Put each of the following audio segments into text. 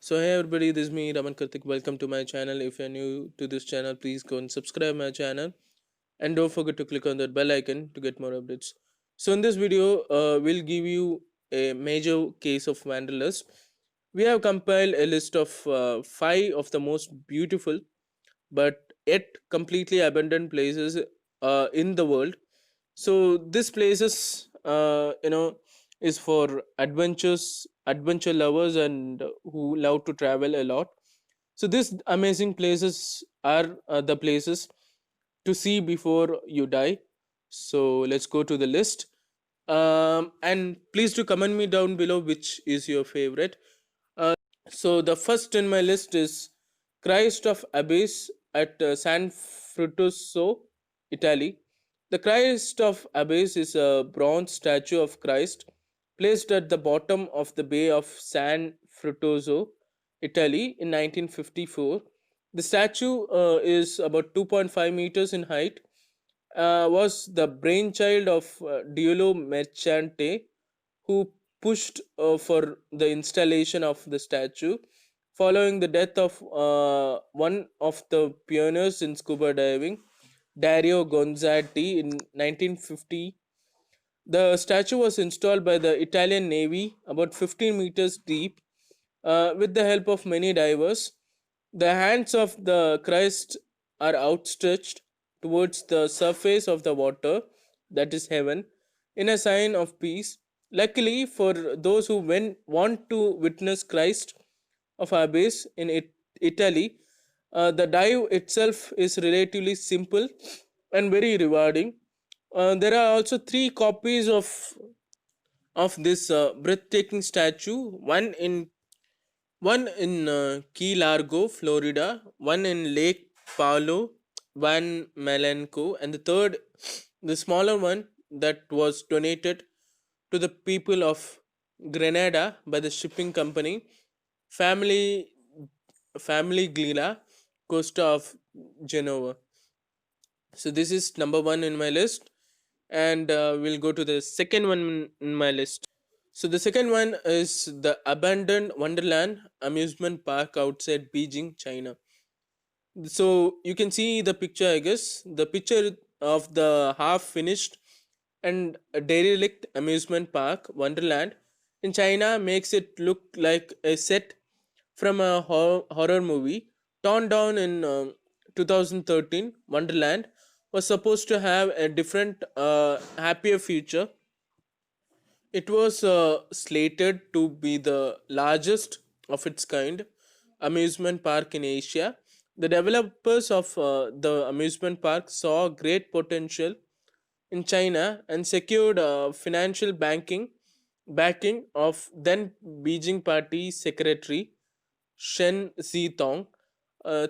So hey everybody, this is me Raman Karthik. Welcome to my channel. If you're new to this channel, please go and subscribe my channel and don't forget to click on that bell icon to get more updates. So in this video, we'll give you a major case of Wanderlust. We have compiled a list of 5 of the most beautiful but yet completely abandoned places in the world. So this places is for adventure lovers and who love to travel a lot. So these amazing places are the places to see before you die. So let's go to the list. And please do comment me down below which is your favorite. So the first in my list is Christ of Abyss at San Frutuoso, Italy. The Christ of Abyss is a bronze statue of Christ placed at the bottom of the Bay of San Frutuoso, Italy in 1954. The statue is about 2.5 meters in height, was the brainchild of Diolo Merchante, who pushed for the installation of the statue following the death of one of the pioneers in scuba diving, Dario Gonzatti, in 1950. The statue was installed by the Italian Navy about 15 meters deep with the help of many divers. The hands of the Christ are outstretched towards the surface of the water, that is heaven, in a sign of peace. Luckily for those who want to witness Christ of Abyss in Italy, the dive itself is relatively simple and very rewarding. There are also 3 copies of this breathtaking statue. One in Key Largo, Florida, one in Lake Paulo, Van Melenco, and the third, the smaller one, that was donated to the people of Grenada by the shipping company Family Family Glila Costa of Genova. So this is number one in my list, and we'll go to the second one in my list. So the second one is the abandoned Wonderland amusement park outside Beijing, China. So you can see the picture, I guess. The picture of the half finished and derelict amusement park, Wonderland, in China makes it look like a set from a horror movie. Torn down in 2013, Wonderland was supposed to have a different, happier future. It was slated to be the largest of its kind amusement park in Asia. The developers of the amusement park saw great potential in China and secured financial backing of then Beijing Party Secretary Shen Zitong.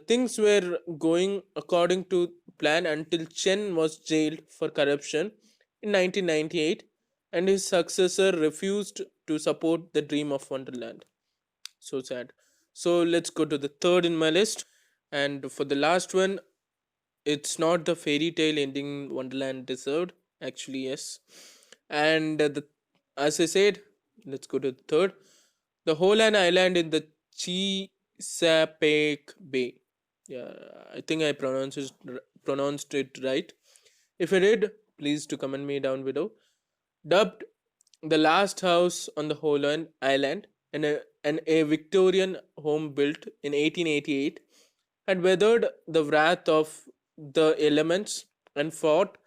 Things were going according to plan until Chen was jailed for corruption in 1998 and his successor refused to support the dream of Wonderland. So sad. So let's go to the third in my list. And for the last one, it's not the fairy tale ending Wonderland deserved. Actually, yes. And as I said, let's go to the third. The Holand Island in the Chesapeake Bay. Yeah, I think I pronounced it right. If I did, please to comment me down below. Dubbed the last house on the Holand Island and a Victorian home built in 1888, had weathered the wrath of the elements and fought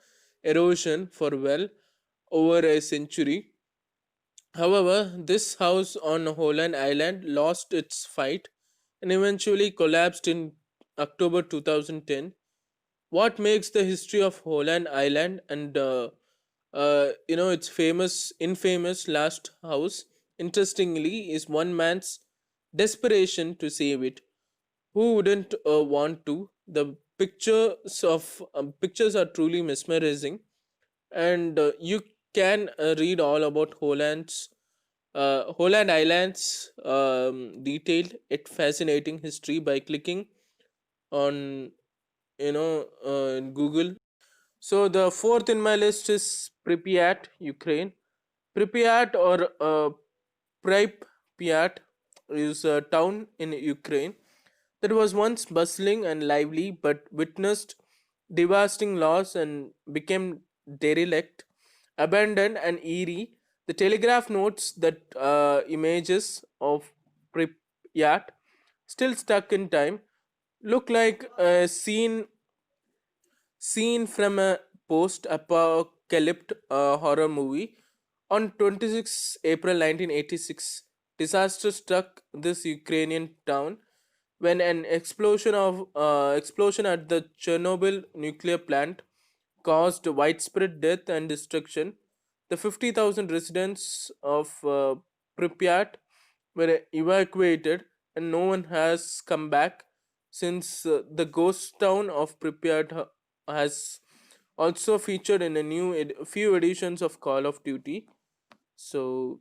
erosion for well over a century. However, this house on Holland Island lost its fight and eventually collapsed in October 2010. What makes the history of Holland Island and its infamous last house interestingly is one man's desperation to save it. Who wouldn't want to? The pictures are truly mesmerizing, and you can read all about Holland Island's detailed yet fascinating history by clicking on in Google. So the fourth in my list is Pripyat, Ukraine. Pripyat or Pripyat is a town in Ukraine that was once bustling and lively but witnessed devastating loss and became derelict, abandoned, and eerie. The Telegraph notes that images of Pripyat, still stuck in time, look like a scene from a post-apocalyptic horror movie. On 26 April 1986, disaster struck this Ukrainian town when an explosion at the Chernobyl nuclear plant caused widespread death and destruction. The 50,000 residents of Pripyat were evacuated, and no one has come back since. The ghost town of Pripyat has also featured in few editions of Call of Duty. So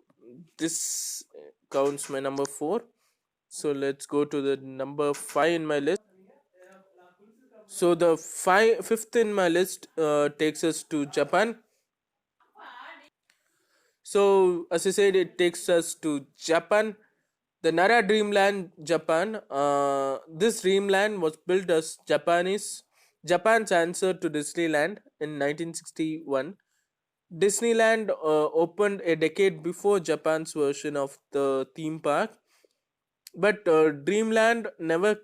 this counts my number 4. So let's go to the number 5 in my list. So the fifth in my list takes us to Japan. So as I said, it takes us to Japan. The Nara Dreamland, Japan. This dreamland was built as Japan's answer to Disneyland in 1961. Disneyland opened a decade before Japan's version of the theme park, but Dreamland never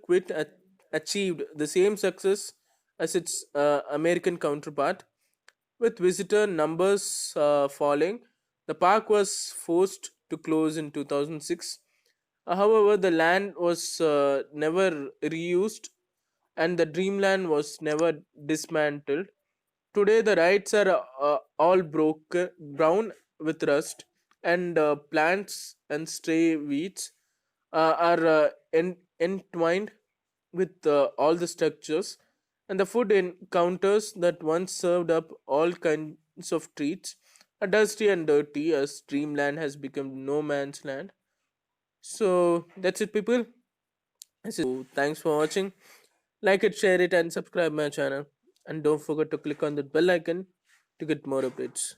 achieved the same success as its American counterpart. With visitor numbers falling, the park was forced to close in 2006. However, the land was never reused and the Dreamland was never dismantled. Today, the rides are all brown with rust, and plants and stray weeds are entwined with all the structures, and the food encounters that once served up all kinds of treats are dusty and dirty as Dreamland has become no man's land. So that's it, people. So thanks for watching. Like it, share it, and subscribe my channel. And don't forget to click on the bell icon to get more updates.